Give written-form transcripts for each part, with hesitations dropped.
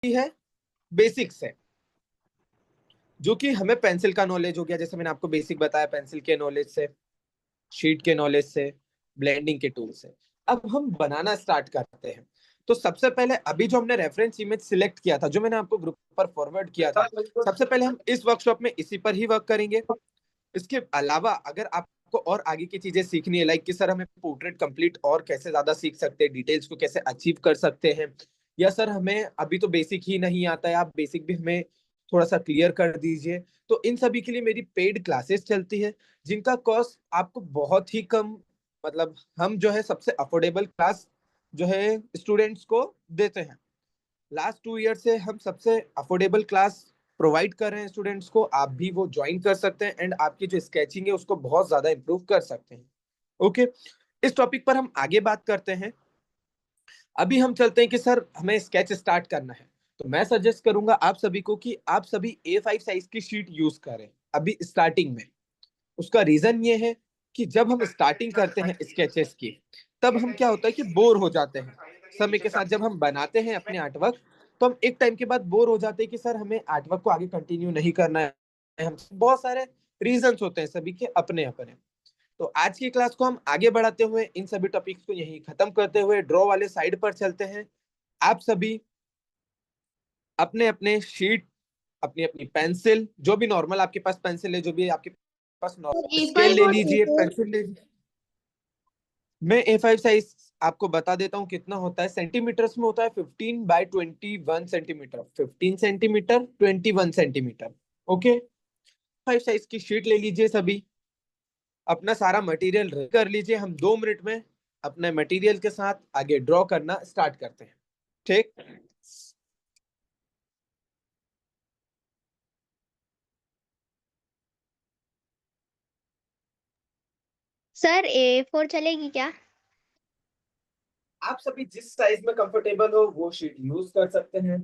है बेसिक से, जो कि हमें पेंसिल का नॉलेज हो गया, जैसे मैंने आपको बेसिक बताया, पेंसिल के नॉलेज से, शीट के नॉलेज से, ब्लेंडिंग के टूल से। अब हम बनाना स्टार्ट करते हैं। तो सबसे पहले अभी जो हमने रेफरेंस इमेज सिलेक्ट किया था, जो मैंने आपको ग्रुप पर फॉरवर्ड किया था, सबसे पहले हम इस वर्कशॉप में इसी पर ही वर्क करेंगे। इसके अलावा अगर आपको और आगे की चीजें सीखनी है, लाइक कि सर हमें पोर्ट्रेट कंप्लीट और कैसे ज्यादा सीख सकते हैं, डिटेल्स को कैसे अचीव कर सकते हैं, या सर हमें अभी तो बेसिक ही नहीं आता है, आप बेसिक भी हमें थोड़ा सा क्लियर कर दीजिए, तो इन सभी के लिए मेरी पेड क्लासेस चलती है, जिनका कॉस्ट आपको बहुत ही कम, मतलब हम जो है सबसे अफोर्डेबल क्लास जो है स्टूडेंट्स को देते हैं। लास्ट 2 ईयर से हम सबसे अफोर्डेबल क्लास प्रोवाइड कर रहे हैं स्टूडेंट्स को, आप भी वो ज्वाइन कर सकते हैं एंड आपकी जो स्केचिंग है उसको बहुत ज्यादा इंप्रूव कर सकते हैं। ओके, इस टॉपिक पर हम आगे बात करते हैं। अभी हम चलते हैं कि सर हमें स्केच स्टार्ट करना है, तो मैं सजेस्ट करूंगा आप सभी को कि आप सभी A5 साइज की शीट यूज करें अभी स्टार्टिंग में। उसका रीजन ये है कि जब हम स्टार्टिंग करते हैं स्केचेस की, तब हम क्या होता है कि बोर हो जाते हैं समय के साथ। जब हम बनाते हैं अपने आर्टवर्क, तो हम एक टाइम के बाद बोर हो जाते हैं कि सर हमें आर्टवर्क को आगे कंटिन्यू नहीं करना है। हम बहुत सारे रीजंस होते हैं, सभी के अपने अपने। तो आज की क्लास को हम आगे बढ़ाते हुए इन सभी टॉपिक्स को यहीं खत्म करते हुए ड्रॉ वाले साइड पर चलते हैं। आप सभी अपने अपने शीट, अपनी अपनी पेंसिल, जो भी नॉर्मल आपके पास पेंसिल है, जो भी आपके पास स्केल A5 ले और लीजिए, A4। पेंसिल ले लीजिए। मैं A5 साइज आपको बता देता हूँ कितना होता है सेंटीमीटर्स में। होता है 15 by 21 centimetre, 15 centimetre, 21 centimetre. Okay, 5 size की शीट ले लीजिए सभी, अपना सारा मटेरियल रेडी कर लीजिए। हम 2 मिनट में अपने मटेरियल के साथ आगे ड्रॉ करना स्टार्ट करते हैं। ठीक, सर A4 चलेगी क्या? आप सभी जिस साइज में कंफर्टेबल हो वो शीट यूज कर सकते हैं।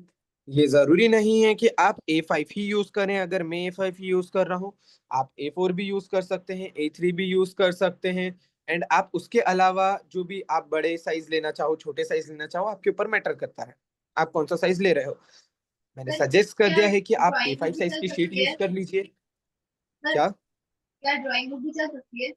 ये जरूरी नहीं है कि आप A5 ही यूज करें। अगर मैं A5 ही यूज कर रहा हूँ, आप A4 भी यूज कर सकते हैं, A3 भी यूज कर सकते हैं। एंड आप उसके अलावा जो भी आप बड़े साइज लेना चाहो, छोटे साइज लेना चाहो, आपके ऊपर मैटर करता है आप कौन सा साइज ले रहे हो। मैंने सर सजेस्ट कर क्या दिया है कि आप ड्राइंग बुक A5 भी साइज चल की शीट सकती यूज है? कर लीजिए। सर क्या? क्या ड्राइंग बुक भी चल सकती है?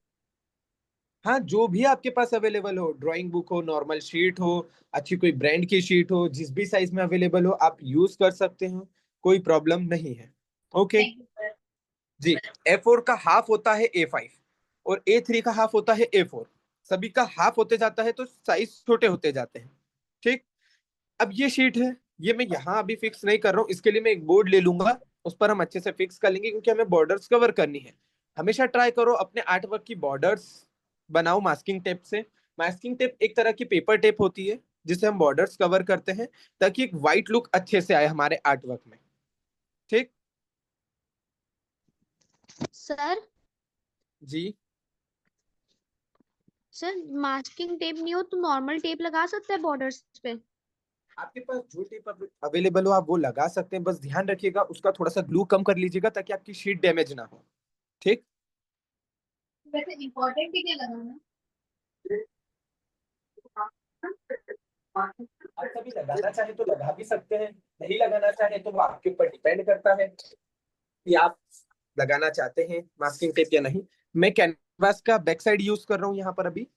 हाँ, जो भी आपके पास अवेलेबल हो, ड्राइंग बुक हो, नॉर्मल शीट हो, अच्छी कोई ब्रांड की शीट हो, जिस भी साइज में अवेलेबल हो आप यूज कर सकते हो, कोई प्रॉब्लम नहीं है। Okay thank you sir. जी। A4 का हाफ होता है A5, और A3 का हाफ होता है A4। सभी का हाफ होते जाता है तो साइज छोटे होते जाते हैं। ठीक, अब ये शीट है, ये मैं यहाँ अभी फिक्स नहीं कर रहा हूँ, इसके लिए मैं एक बोर्ड ले लूंगा, उस पर हम अच्छे से फिक्स कर लेंगे, क्योंकि हमें बॉर्डर्स कवर करनी है। हमेशा ट्राई करो अपने आर्टवर्क की बॉर्डर्स बनाओ मास्किंग टेप से। मास्किंग टेप एक तरह की पेपर टेप होती है जिससे हम बॉर्डर्स कवर करते हैं, ताकि एक वाइट लुक अच्छे से आए हमारे आर्टवर्क में। ठीक सर जी। सर मास्किंग टेप नहीं हो तो नॉर्मल टेप लगा सकते हैं बॉर्डर्स पे? आपके पास जो टेप अवेलेबल हो आप वो लगा सकते हैं, बस ध्यान रखिएगा उसका थोड़ा सा ग्लू कम कर लीजिएगा, ताकि आपकी शीट डैमेज ना हो। ठीक, वैसे इम्पोर्टेंट क्या लगाना? आप कभी लगाना चाहे तो लगा भी सकते हैं, नहीं लगाना चाहे तो वो आपके ऊपर डिपेंड करता है कि आप लगाना चाहते हैं मास्किंग टेप या नहीं। मैं कैनवास का बैक साइड यूज कर रहा हूँ यहाँ पर अभी,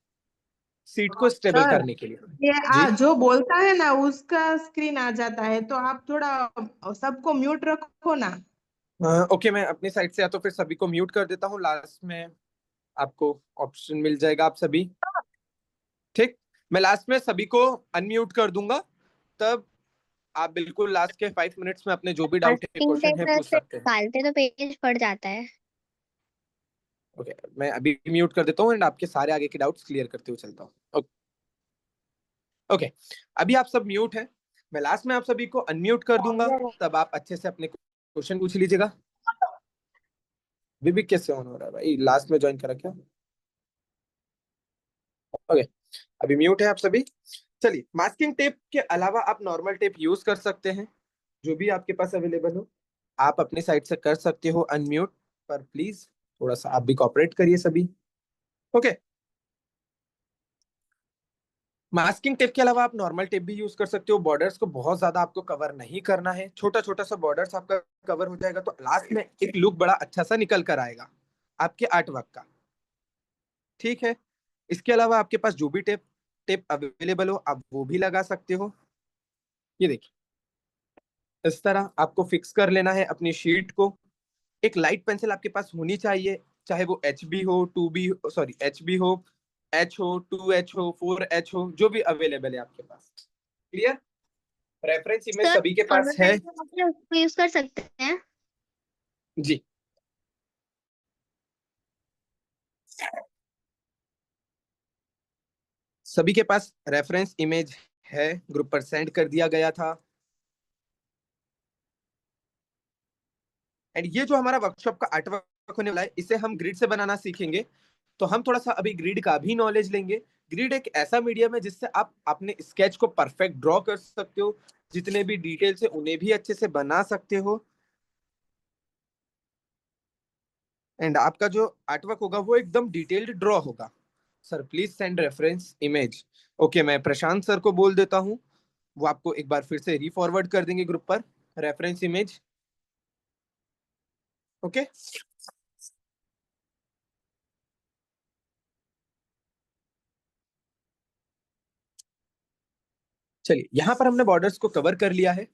सीट को स्टेबल सर, करने के लिए। ये जी, जो बोलता है ना उसका स्क्रीन आ जाता है, तो आप थोड़ा सबको म्यूट रखो ना। ओके, मैं अपनी साइड से या तो फिर सभी को म्यूट कर देता हूँ, लास्ट में आपको ऑप्शन मिल जाएगा आप सभी। ठीक, मैं लास्ट में सभी को अनम्यूट कर दूंगा, तब आप बिल्कुल लास्ट के 5 मिनट्स में अपने जो भी डाउट है, मास्किंग क्वेश्चन टेप है, से पूछ सकते हैं। निकालते तो पेज फट जाता है। ओके, मैं अभी म्यूट कर देता हूँ एंड आपके सारे आगे के डाउट्स क्लियर करते हुए चलता हूँ। ओके, अभी आप सब म्यूट हैं, मैं लास्ट में आप सभी को अनम्यूट कर दूंगा, तब आप अच्छे से अपने क्वेश्चन पूछ लीजिएगा। अभी कैसे ऑन हो रहा है भाई, लास्ट में ज्वाइन करा क्या? ओके, अभी म्यूट है आप सभी। चलिए, मास्किंग टेप के अलावा आप नॉर्मल टेप यूज कर सकते हैं, जो भी आपके पास अवेलेबल हो। आप अपनी साइड से कर सकते हो अनम्यूट, पर प्लीज थोड़ा सा आप भी कोऑपरेट करिए सभी। ओके, मास्किंग टेप के अलावा आप नॉर्मल टेप भी यूज कर सकते हो। बॉर्डर्स को बहुत ज्यादा आपको कवर नहीं करना है, छोटा छोटा सा बॉर्डर्स आपका कवर हो जाएगा तो लास्ट में एक लुक बड़ा अच्छा सा निकल कर आएगा आपके आर्ट वर्क का। ठीक है, इसके अलावा आपके पास जो भी टेप टेप अवेलेबल हो आप वो भी लगा सकते हो। ये देखिए, इस तरह आपको फिक्स कर लेना है अपनी शीट को। एक लाइट पेंसिल आपके पास होनी चाहिए, चाहे वो एच बी हो, two B, sorry H B हो, एच हो, 2H हो, 4H हो, जो भी अवेलेबल है आपके पास। क्लियर? रेफरेंस इमेज सर सभी के नॉर्मल पास है पेंसिल उसको यूज कर सकते हैं? जी। सभी के पास रेफरेंस इमेज है, ग्रुप पर सेंड कर दिया गया था। एंड ये जो हमारा वर्कशॉप का आर्ट वर्क होने वाला है इसे हम ग्रिड से बनाना सीखेंगे। तो हम थोड़ा सा अभी ग्रिड का भी नॉलेज लेंगे। ग्रिड एक ऐसा मीडियम है जिससे आप अपने स्केच को परफेक्ट ड्रॉ कर सकते हो, जितने भी डिटेल्स है उन्हें भी अच्छे से बना सकते हो। एंड आपका जो आर्टवर्क होगा वो एकदम डिटेल्ड ड्रॉ होगा। Sir please send reference image. Okay, मैं प्रशांत सर को बोल देता हूँ, वो आपको एक बार फिर से रीफॉरवर्ड कर देंगे ग्रुप पर रेफरेंस इमेज। ओके, चलिए यहां पर हमने बॉर्डर्स को कवर कर लिया है।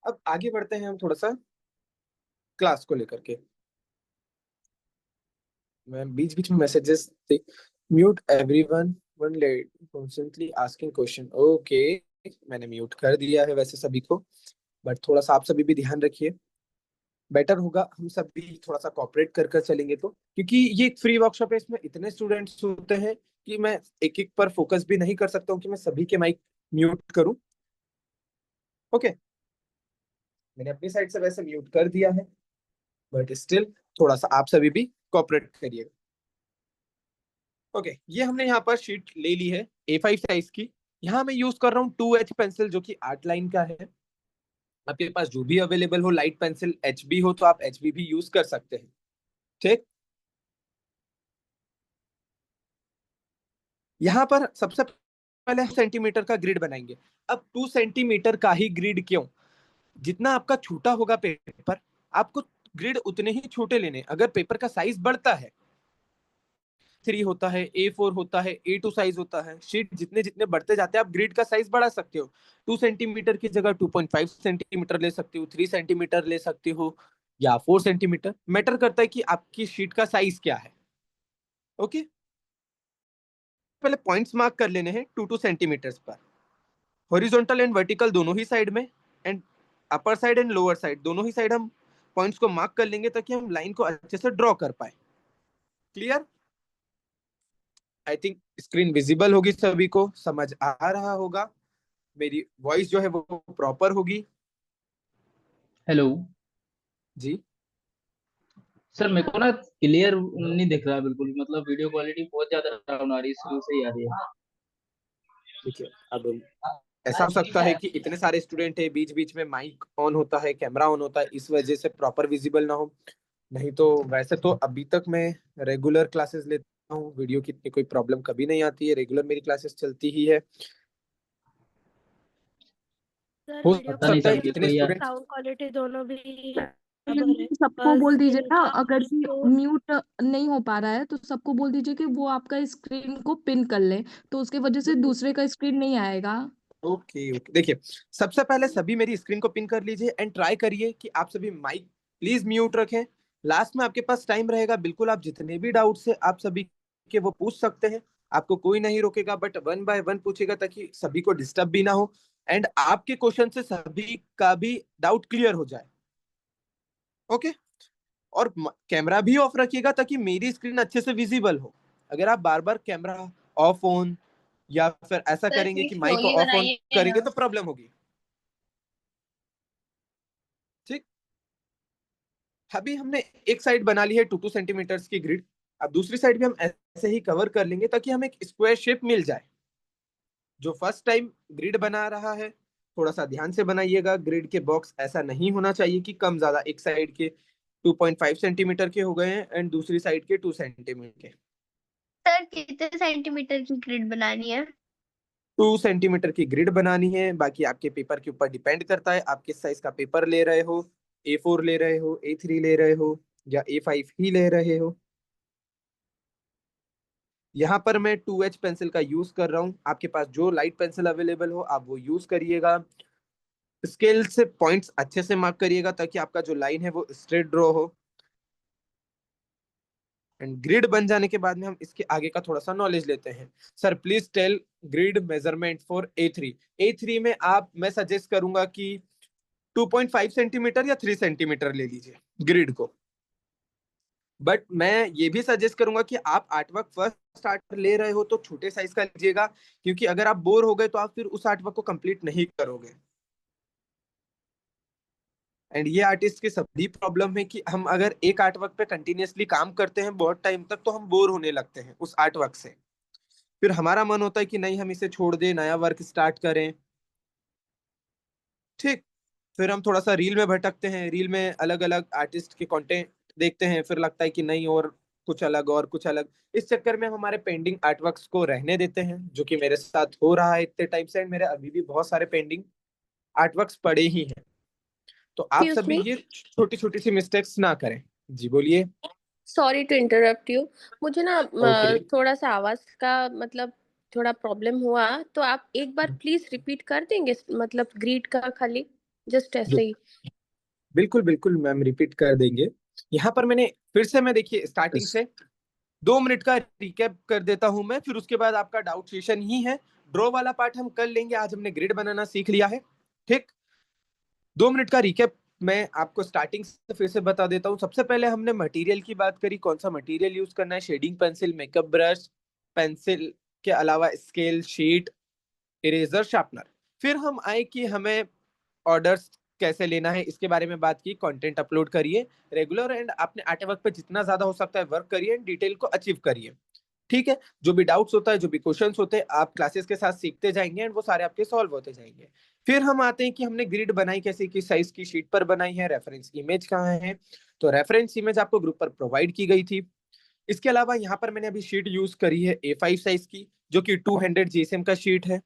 अब आगे बढ़ते हैं हम थोड़ा सा क्लास को लेकर के। मैं बीच बीच में messages mute everyone one let constantly asking question. Okay, मैंने म्यूट कर दिया है वैसे सभी को, बट थोड़ा सा आप सभी भी ध्यान रखिए। बेटर होगा हम सभी थोड़ा सा कॉपरेट कर कर चलेंगे तो, क्योंकि ये एक फ्री वर्कशॉप है, इसमें इतने स्टूडेंट्स होते हैं कि मैं एक एक पर फोकस भी नहीं कर सकता हूँ कि मैं सभी के माइक म्यूट करूँ। ओके, मैंने अपनी साइड से वैसे म्यूट कर दिया है, बट स्टिल थोड़ा सा आप सभी भी कॉपरेट करिएगा। ओके, ये हमने यहाँ पर शीट ले ली है A5 साइज की। यहाँ मैं यूज कर रहा हूँ 2H पेंसिल जो कि आर्ट लाइन का है। आपके पास जो भी अवेलेबल हो, लाइट पेंसिल HB हो तो आप HB भी यूज कर सकते हैं। ठीक, यहाँ पर सबसे पहले सेंटीमीटर का ग्रिड बनाएंगे। अब 2 सेंटीमीटर का ही ग्रिड क्यों? जितना आपका छोटा होगा पेपर, आपको ग्रिड उतने ही छोटे लेने। अगर पेपर का साइज बढ़ता है, 3 होता है, A4 होता है, A2 साइज होता है, शीट जितने जितने बढ़ते जाते हैं आप ग्रिड का साइज बढ़ा सकते हो। 2 सेंटीमीटर की जगह 2.5 सेंटीमीटर ले सकते हो, 3 सेंटीमीटर ले सकते हो, या 4 सेंटीमीटर। मैटर करता है कि आपकी शीट का साइज क्या है। ओके, पहले पॉइंट्स मार्क कर लेने हैं 2 2 सेंटीमीटर पर, हॉरिजॉन्टल एंड वर्टिकल दोनों ही साइड में, and upper side and lower side दोनों ही साइड हम पॉइंट्स को मार्क कर लेंगे ताकि हम लाइन को अच्छे से ड्रॉ कर पाए। Clear? I think screen visible होगी, सभी को समझ आ रहा होगा, मेरी वॉइस जो है वो प्रॉपर होगी। हेलो जी सर, मेरे को ना क्लियर नहीं दिख रहा बिल्कुल, मतलब वीडियो क्वालिटी बहुत ज्यादा डाउन आ रही है, शुरू से ही आ रही है। ठीक है, अब ऐसा हो सकता है कि इतने सारे स्टूडेंट है, बीच बीच में माइक ऑन होता है, कैमरा ऑन होता है, इस वजह से प्रॉपर विजिबल ना हो। नहीं तो वैसे तो अभी तक मैं रेगुलर क्लासेस लेता हूँ, वीडियो की इतनी कोई प्रॉब्लम कभी नहीं आती है, रेगुलर मेरी क्लासेस चलती ही है। सर हो वीडियो पता नहीं सकता है सर, क्वालिटी इतने देखो यार। और स्टूडेंट। साउंड क्वालिटी दोनों भी तो बराबर है, सबको बोल बस दीजिए ना, इनका अगर कि तो म्यूट नहीं हो पा रहा है तो सबको बोल दीजिए कि वो आपका स्क्रीन को पिन कर ले, तो उसके वजह से दूसरे का स्क्रीन नहीं आएगा। ओके ओके, देखिए सबसे पहले सभी मेरी स्क्रीन को पिन कर लीजिए एंड ट्राई करिए कि आप सभी माइक प्लीज म्यूट रखें। लास्ट में आपके पास टाइम रहेगा, बिल्कुल आप जितने भी डाउट्स है आप सभी के वो पूछ सकते हैं, आपको कोई नहीं रोकेगा, बट वन बाय वन पूछेगा ताकि सभी को डिस्टर्ब भी ना हो एंड आपके क्वेश्चन से सभी का भी डाउट क्लियर हो जाए। ओके, और कैमरा भी ऑफ रखिएगा ताकि मेरी स्क्रीन अच्छे से विजिबल हो। अगर आप बार बार कैमरा ऑफ ऑन या फिर ऐसा सर करेंगे प्लीज कि माइक स्लोली ऑफ ऑन बनाइए करेंगे ना। तो प्रॉब्लम होगी। ठीक, अभी हमने एक साइड बना ली है 2 2 सेंटीमीटर की ग्रिड। अब दूसरी साइड भी हम ऐसे ही कवर कर लेंगे ताकि हमें एक स्क्वायर शेप मिल जाए। जो फर्स्ट टाइम ग्रिड बना रहा है थोड़ा सा ध्यान से बनाइएगा, ग्रिड के बॉक्स ऐसा नहीं होना चाहिए कि कम ज्यादा एक साइड के 2.5 सेंटीमीटर के हो गए हैं एंड दूसरी साइड के 2 सेंटीमीटर के। सर कितने सेंटीमीटर की ग्रिड बनानी है? 2 सेंटीमीटर की ग्रिड बनानी है। बाकी आपके पेपर के ऊपर डिपेंड करता है आप किस साइज का पेपर ले रहे हो, A4 ले रहे हो, A3 ले रहे हो या A5 ही ले रहे हो। यहाँ पर मैं 2H पेंसिल का यूज कर रहा हूँ। आपके पास जो लाइट पेंसिल अवेलेबल हो आप वो यूज करिएगा। स्केल से पॉइंट्स अच्छे से मार्क करिएगा ताकि आपका जो लाइन है वो स्ट्रेट ड्रॉ हो। एंड ग्रिड बन जाने के बाद में हम इसके आगे का थोड़ा सा नॉलेज लेते हैं। Sir please tell grid measurement for A3। A3 में मैं सजेस्ट करूंगा कि 2.5 सेंटीमीटर या 3 सेंटीमीटर ले लीजिए ग्रिड को। बट मैं ये भी सजेस्ट करूंगा कि आप आर्टवर्क फर्स्ट स्टार्ट ले रहे हो तो छोटे साइज का लीजिएगा, क्योंकि अगर आप बोर हो गए तो आप फिर उस आर्टवर्क को कंप्लीट नहीं करोगे। एंड ये आर्टिस्ट की सभी प्रॉब्लम है कि हम अगर एक आर्टवर्क पे कंटिन्यूअसली काम करते हैं बहुत टाइम तक तो हम बोर होने लगते हैं उस आर्टवर्क से। फिर हमारा मन होता है कि नहीं हम इसे छोड़ दें, नया वर्क स्टार्ट करें। ठीक, फिर हम थोड़ा सा रील में भटकते हैं, रील में अलग अलग आर्टिस्ट के कंटेंट देखते हैं, फिर लगता है कि नहीं और कुछ अलग और कुछ अलग। इस चक्कर में हम हमारे पेंडिंग आर्टवर्क्स को रहने देते हैं, जो कि मेरे साथ हो रहा है इतने टाइम से। मेरे अभी भी बहुत सारे पेंडिंग आर्टवर्क्स पड़े ही हैं। तो आप Excuse सभी me. ये छोटी छोटी सी मिस्टेक्स ना करें। जी बोलिए। Sorry to interrupt you. मुझे ना ओके थोड़ा सा आवाज का मतलब थोड़ा प्रॉब्लम हुआ, तो आप एक बार प्लीज रिपीट कर देंगे, मतलब ग्रीड का खाली जस्ट ऐसे ही। बिल्कुल बिल्कुल मैम, रिपीट कर देंगे। यहाँ पर मैंने फिर से मैं देखिए स्टार्टिंग से 2 मिनट का रिकैप कर देता हूं मैं, फिर उसके बाद आपका डाउट सेशन ही है। ड्रॉ वाला पार्ट हम कर लेंगे, आज हमने ग्रिड बनाना सीख लिया है। ठीक, 2 मिनट का रिकैप मैं आपको स्टार्टिंग से फिर से बता देता हूँ। सबसे पहले हमने मटेरियल की बात करी, कौन सा मटेरियल यूज करना है, shading pencil, makeup brush, pencil के अलावा स्केल, शीट, इरेजर, शार्पनर। फिर हम आए कि हमें ऑर्डर्स कैसे लेना है, इसके बारे में बात की। कंटेंट अपलोड करिए रेगुलर एंड अपने आर्ट वर्क पे जितना ज्यादा हो सकता है वर्क करिए एंड डिटेल को अचीव करिए। ठीक है, जो भी डाउट्स होता है, जो भी क्वेश्चंस होते हैं, आप क्लासेस के साथ सीखते जाएंगे एंड वो सारे आपके सॉल्व होते जाएंगे। फिर हम आते हैं कि हमने ग्रिड बनाई कैसे, किस साइज की शीट पर बनाई है, रेफरेंस इमेज कहाँ है। तो रेफरेंस इमेज आपको ग्रुप पर प्रोवाइड की गई थी। इसके अलावा यहाँ पर मैंने अभी शीट यूज करी है A5 साइज की, जो कि 200 GSM का शीट है।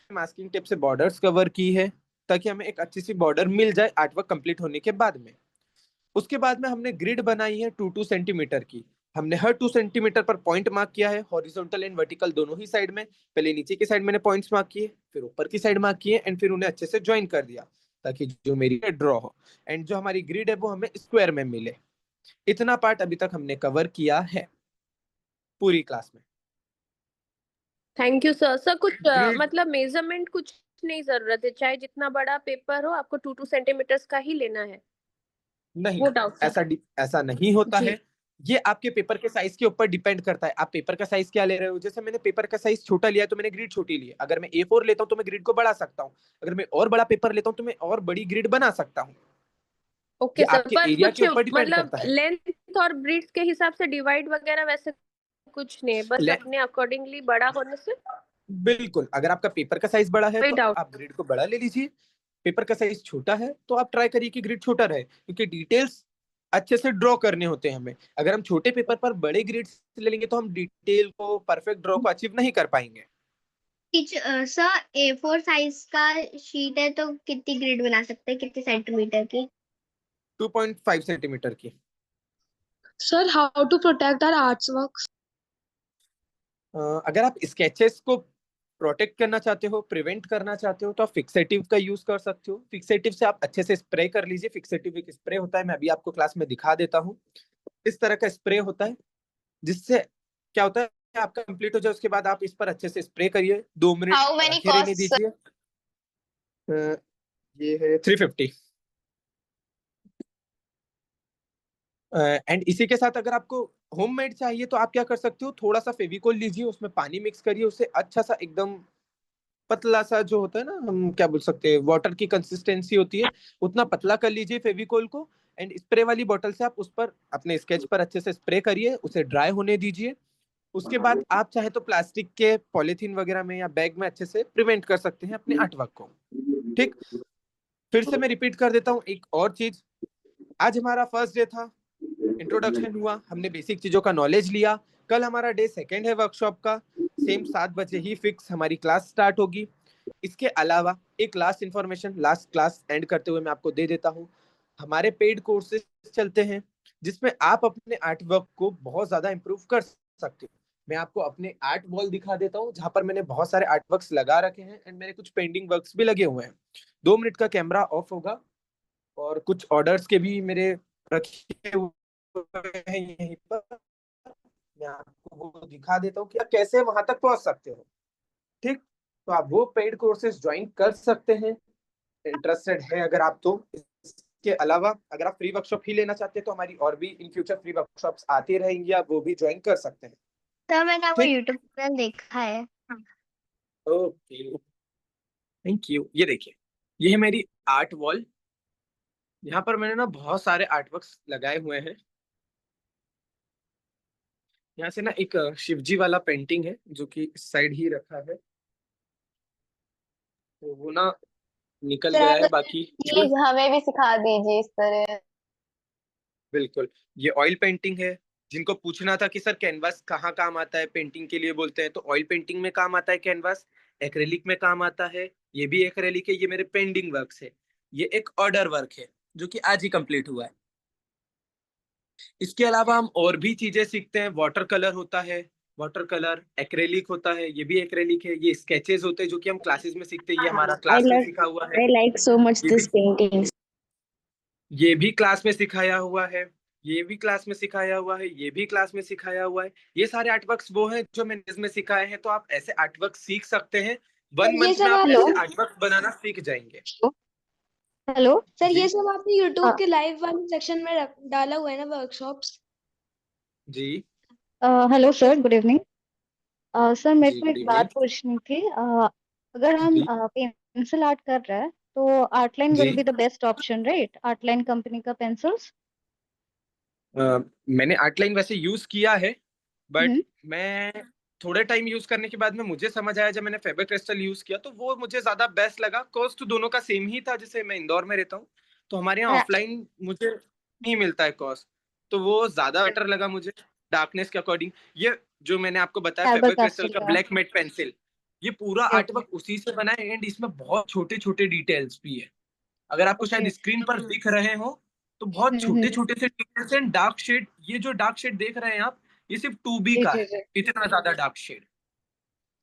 मास्किंग टेप से बॉर्डर्स कवर की है ताकि हमें एक अच्छी सी बॉर्डर मिल जाए आर्टवर्क कंप्लीट होने के बाद में। उसके बाद में हमने ग्रिड बनाई है 2 सेंटीमीटर की। हमने हर 2 सेंटीमीटर पर पॉइंट मार्क किया है, हॉरिजॉन्टल एंड वर्टिकल दोनों ही साइड में। पहले नीचे की साइड मैंने पॉइंट्स मार्क किए, फिर ऊपर की साइड मार्क किए एंड फिर उन्हें अच्छे से ज्वाइन कर दिया ताकि जो मेरी ड्रॉ हो एंड जो हमारी ग्रिड है वो हमें स्क्वायर में मिले। इतना पार्ट अभी तक हमने कवर किया है पूरी क्लास में। Thank you sir. सर कुछ ग्रिड मतलब मेजरमेंट कुछ नहीं जरूरत है, चाहे जितना बड़ा पेपर हो आपको 2 सेंटीमीटर का ही लेना है? नहीं, वो डाउट था ऐसा नहीं होता जी। है। ये आपके पेपर के साइज के ऊपर डिपेंड करता है, आप पेपर का साइज क्या ले रहे हो। जैसे मैंने पेपर का साइज छोटा लिया है तो मैंने ग्रिड छोटी ली है। अगर मैं A4 लेता हूँ तो मैं ग्रिड को बढ़ा सकता हूँ, अगर मैं और बड़ा पेपर लेता हूँ तो मैं और बड़ी ग्रिड बना सकता हूँ। ये ओके सर, आपके पर एरिया कुछ के ऊपर डिपेंड मतलब करता है। लेंथ और ब्रीड्थ के हिसाब से डिवाइड वगैरह वैसे कुछ नहीं है, बस ले, अपने अकॉर्डिंगली बड़ा होने से? बिल्कुल, अगर आपका पेपर का साइज बड़ा है कोई तो डाउट? आप ग्रिड को बड़ा ले लीजिए। पेपर का साइज छोटा है तो आप ट्राई करिए कि ग्रिड छोटा रहे, क्योंकि डिटेल्स अच्छे से ड्रॉ करने होते हैं हमें। अगर हम छोटे पेपर पर बड़े ग्रिड ले लेंगे तो हम डिटेल को, परफेक्ट ड्रॉ को अचीव नहीं कर पाएंगे। सर A4 साइज का शीट है तो कितनी ग्रिड बना सकते हैं, कितने सेंटीमीटर की? 2.5 सेंटीमीटर की। Sir, how to protect our artworks? अगर आप स्केचेस को प्रोटेक्ट करना चाहते हो, प्रिवेंट करना चाहते हो, तो आप फिक्सेटिव का यूज कर सकते हो। फिक्सेटिव से आप अच्छे से स्प्रे कर लीजिए। फिक्सेटिव एक स्प्रे होता है, मैं अभी आपको क्लास में दिखा देता हूँ। इस तरह का स्प्रे होता है, जिससे क्या होता है, आपका कंप्लीट हो जाए उसके बाद आप इस पर अच्छे से स्प्रे करिए, 2 मिनट How many रखे रहने costs, दीजिए। ये है 350। एंड इसी के साथ अगर आपको होममेड चाहिए तो आप क्या कर सकते हो, थोड़ा सा फेविकोल लीजिए, उसमें पानी मिक्स करिए, उससे अच्छा सा एकदम पतला सा जो होता है ना, हम क्या बोल सकते हैं, वाटर की कंसिस्टेंसी होती है, उतना पतला कर लीजिए फेविकोल को। एंड स्प्रे वाली बोतल से आप उस पर अपने स्केच पर अच्छे से स्प्रे करिए, उसे ड्राई होने दीजिए। उसके बाद आप चाहे तो प्लास्टिक के पॉलीथीन वगैरह में या बैग में अच्छे से प्रिवेंट कर सकते हैं अपने आर्टवर्क को। ठीक, फिर से मैं रिपीट कर देता हूँ एक और चीज। आज हमारा फर्स्ट डे था, इंट्रोडक्शन हुआ, हमने बेसिक चीजों का नॉलेज लिया। कल हमारा डे सेकेंड है वर्कशॉप का, सेम 7 बजे ही फिक्स हमारी क्लास स्टार्ट होगी। इसके अलावा एक last information last class and करते हुए मैं आपको दे देता हूँ। हमारे पेड कोर्सेज चलते हैं जिसमें आप अपने आर्ट वर्क को बहुत ज्यादा इंप्रूव कर सकते हो। मैं आपको अपने आर्ट वॉल दिखा देता हूँ जहां पर मैंने बहुत सारे आर्ट वर्क्स लगा रखे हैं एंड मेरे कुछ पेंडिंग वर्क्स भी लगे हुए हैं। 2 मिनट का कैमरा ऑफ होगा और कुछ ऑर्डर्स के भी मेरे रखे हुए हैं यहीं पर। मैं आपको वो दिखा देता हूँ कि आप कैसे वहां तक पहुंच सकते हो। ठीक, तो आप वो पेड कोर्सेज ज्वाइन कर सकते हैं, इंटरेस्टेड है अगर आप तो। इसके अलावा अगर आप फ्री वर्कशॉप ही लेना चाहते हैं तो हमारी और भी इन फ्यूचर फ्री वर्कशॉप्स आती रहेंगी, आप वो भी ज्वाइन कर सकते हैं। सर मैंने आपका ठीक, यूट्यूब चैनल देखा है। Okay, thank you. ये देखिए, ये है मेरी आर्ट वॉल। यहाँ पर मैंने ना बहुत सारे आर्टवर्क्स लगाए हुए हैं। यहाँ से ना एक शिवजी वाला पेंटिंग है जो कि इस साइड ही रखा है, तो वो ना निकल गया है। बाकी प्लीज हमें भी सिखा दीजिए इस तरह। बिल्कुल, ये ऑयल पेंटिंग है। जिनको पूछना था कि सर कैनवास कहाँ काम आता है, पेंटिंग के लिए बोलते हैं, तो ऑयल पेंटिंग में काम आता है कैनवास, एक्रेलिक में काम आता है। ये भी एक्रेलिक है, ये मेरे पेंडिंग वर्क्स है। ये एक ऑर्डर वर्क है जो कि आज ही कंप्लीट हुआ है। इसके अलावा हम और भी चीजें सीखते हैं। वाटर कलर होता है, वाटर कलर, एक्रेलिक होता है, ये भी एक्रेलिक है। ये स्केचेस होते हैं जो कि हम क्लासेस में सीखते हैं, ये हमारा क्लास में सीखा हुआ है। I like so much ये this भी painting. ये भी क्लास में सिखाया हुआ है, ये भी क्लास में सिखाया हुआ है, ये भी क्लास में सिखाया हुआ है। ये सारे आर्टवर्क्स वो हैं जो मैंने इसमें सिखाए हैं। तो आप ऐसे आर्टवर्क सीख सकते हैं। 1 ये मंथ में सब आप आप ऐसे आर्टवर्क बनाना सीख जाएंगे। हेलो। सर जी ये सब आपने यूट्यूब के लाइव वाले सेक्शन में डाला हुआ है ना वर्कशॉप्स? जी hello sir, good evening. Sir मेरे जी, को गुड एक बात इवनिंग। पूछनी थी। अगर हम जी पेंसिल आर्ट कर रहे हैं तो Artline ji will be the best option, right? Artline company का पेंसिल्स। मैंने आर्टलाइन वैसे यूज किया है, बट हम्म। मैं थोड़े टाइम यूज करने के बाद में मुझे समझ आया, जब मैंने फेबर क्रिस्टल यूज किया तो वो मुझे ज्यादा बेस्ट लगा। कॉस्ट दोनों का सेम ही था। जैसे मैं इंदौर में रहता हूँ तो हमारे यहाँ ऑफलाइन मुझे नहीं मिलता है कॉस्ट, तो वो ज्यादा बेटर लगा मुझे डार्कनेस के अकॉर्डिंग। ये जो मैंने आपको बताया फैबर फेबर क्रिस्टल कास्टल का का। ब्लैक मेट पेंसिल, ये पूरा ओके आर्टवर्क उसी से बना है एंड इसमें बहुत छोटे छोटे डिटेल्स भी है। अगर आपको ओके। शायद स्क्रीन पर दिख रहे हो तो बहुत छोटे हम्म। छोटे से डिटेल्स हैं। डार्क शेड, ये जो डार्क शेड देख रहे हैं आप, ये सिर्फ 2B जी का जी है, जी इतना ज्यादा डार्क शेड।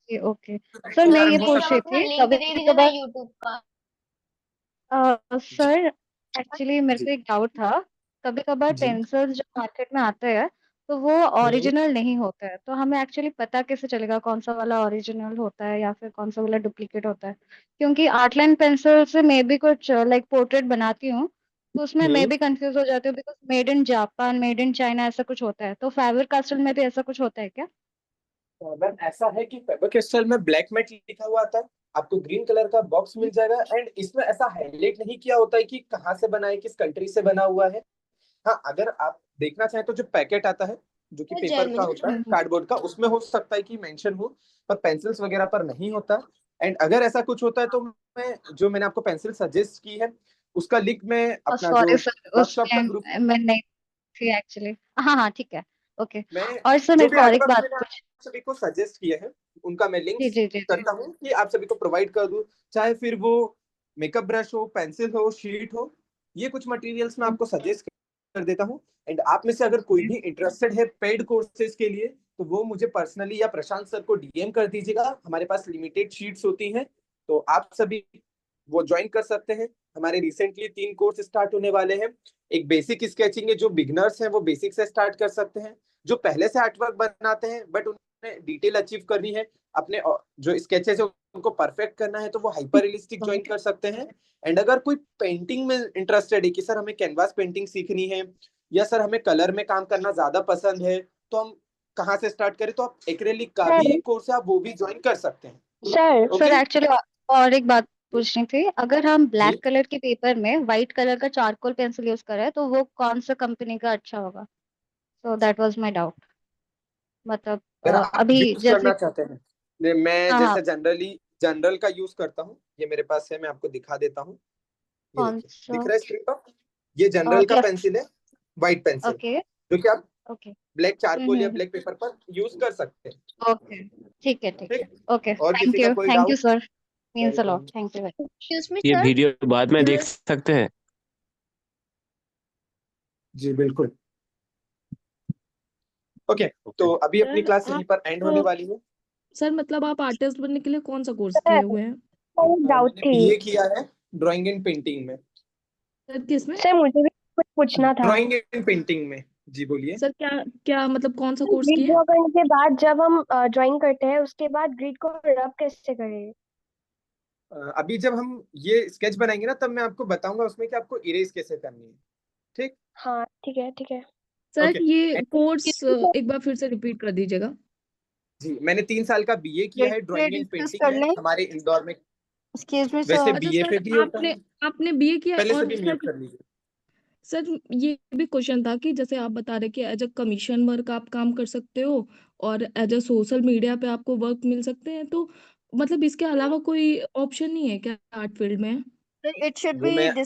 जी। ओके सर, मैं ये हो पूछ सकता रही है। थी लिंक कभी दे दीजिए ना कभार। यूट्यूब का। जी सर एक्चुअली मेरे जी को एक डाउट था। कभी कभार जी पेंसिल्स जो मार्केट में आते हैं तो वो ओरिजिनल नहीं होते हैं, तो हमें एक्चुअली पता कैसे चलेगा कौन सा वाला ओरिजिनल होता है या फिर कौन सा वाला डुप्लीकेट होता है? क्योंकि आर्टलाइन पेंसिल से मैं भी कुछ लाइक पोर्ट्रेट बनाती हूँ, तो उसमें मैं भी कंफ्यूज हो जाती हूँ because made in Japan, made in China ऐसा कुछ होता है। तो फैबर कास्टल में भी ऐसा कुछ होता है क्या? मैम ऐसा है कि फेबर क्रिस्टल में ब्लैक मेट लिखा हुआ आता है, आपको ग्रीन कलर का बॉक्स मिल जाएगा एंड इसमें ऐसा हाईलाइट नहीं किया होता है कि कहाँ से बना है, किस कंट्री से बना हुआ है। हाँ, अगर आप देखना चाहें तो जो पैकेट आता है जो कि पेपर का जर्मनी। होता है, कार्डबोर्ड का, उसमें हो सकता है कि मेंशन हो, पर पेंसिल्स वगैरह पर नहीं होता। एंड अगर ऐसा कुछ होता है तो मैं जो मैंने आपको पेंसिल सजेस्ट की है उसका लिंक मैं अपना जो सॉरी सर, उस वर्कशॉप का टाइम ग्रुप, मैं नहीं थी एक्चुअली। हाँ हाँ ठीक है। ओके। मैं और सर जो मेरे भी को और एक आर्टवर्क बात मैंने आप पूछ। सभी को सजेस्ट किए हैं उनका मैं जी लिंक्स जी जी जी। करता हूँ कि आप सभी को प्रोवाइड कर दूं, चाहे फिर वो मेकअप ब्रश हो, पेंसिल हो, शीट हो, ये कुछ मटेरियल्स मैं आपको सजेस्ट कर देता हूँ। एंड आप में से अगर कोई भी इंटरेस्टेड है पेड कोर्सेज के लिए तो वो मुझे पर्सनली या प्रशांत सर को डीएम कर दीजिएगा। हमारे पास लिमिटेड शीट्स होती हैं, तो आप सभी वो ज्वाइन कर सकते हैं। हमारे रिसेंटली 3 कोर्स स्टार्ट होने वाले हैं। एक बेसिक स्केचिंग है, जो बिगनर्स हैं वो बेसिक से स्टार्ट कर सकते हैं। जो पहले से आर्टवर्क बनाते हैं बट उन्हें डिटेल अचीव करनी है, अपने जो स्केचेस है उनको परफेक्ट करना है, तो वो हाइपर रियलिस्टिक ज्वाइन कर सकते हैं। एंड अगर कोई पेंटिंग में इंटरेस्टेड है कि सर हमें कैनवास पेंटिंग सीखनी है या सर हमें कलर में काम करना ज्यादा पसंद है, तो हम कहाँ से स्टार्ट करें, तो आप एक्रेलिक का भी सर एक कोर्स है, आप वो भी ज्वाइन कर सकते हैं। सर ओके एक्चुअली और एक बात पूछनी थी। अगर हम जी। ब्लैक कलर के पेपर में व्हाइट कलर का चारकोल पेंसिल यूज करें तो वो कौन सा कंपनी का अच्छा होगा? So that was my doubt. मतलब अगर आप अभी यूज जैसे। करना चाहते हैं, मैं हाँ हाँ। जैसे जनरल का यूज करता हूँ, ये मेरे पास है, मैं आपको दिखा देता हूँ। ये कौन देखिए, सा? दिख रहा है स्क्रीन पर? ये जनरल का Okay. पेंसिल है, व्हाइट पेंसिल, ओके जो कि आप ओके ब्लैक चारकोल या हम्म। ब्लैक पेपर पर यूज कर सकते हैं। ओके ठीक है ठीक, ओके और थैंक किसी का यू कोई thank you doubt? Sir means a welcome. Lot thank you excuse me ये सर, वीडियो बाद में देख सकते हैं? जी बिल्कुल। ओके, तो अभी अपनी सर क्लास यहीं आप पर एंड होने वाली है। सर मतलब आप आर्टिस्ट बनने के लिए कौन सा कोर्स किए हुए हैं? डाउट मैंने थी बीए किया है ड्राइंग एंड पेंटिंग में। सर किसमें? सर, मुझे भी कुछ पूछना था। ड्राइंग एंड पेंटिंग में। जी बोलिए। सर क्या क्या मतलब कौन सा कोर्स ग्रिड किए? ड्रॉ करने के बाद जब हम ड्राइंग करते हैं उसके बाद ग्रिड को रब कैसे करें? अभी जब हम ये स्केच बनाएंगे ना, तब मैं आपको बताऊंगा उसमें कि आपको इरेज कैसे करनी है। ठीक, हाँ ठीक है ठीक है। Sir okay. ये कोर्स एक बार फिर से रिपीट कर दीजिएगा। जी, मैंने 3 साल का बीए किया है ड्राइंग एंड डिस्कस पेंटिंग कर में लें। हमारे इंदौर में। एक्सक्यूज मी वैसे सर, अच्छा बीए सर पे भी होता आपने है। आपने बीए किया है पहले से और भी सर म्यूट कर लीजिए। सर ये भी क्वेश्चन था कि जैसे आप बता रहे कि एज अ कमीशन वर्क आप काम कर सकते हो और एज अ सोशल मीडिया पे आपको वर्क मिल सकते हैं, तो मतलब इसके अलावा कोई ऑप्शन नहीं है क्या आर्ट फील्ड में? इट शुड वो बी मैं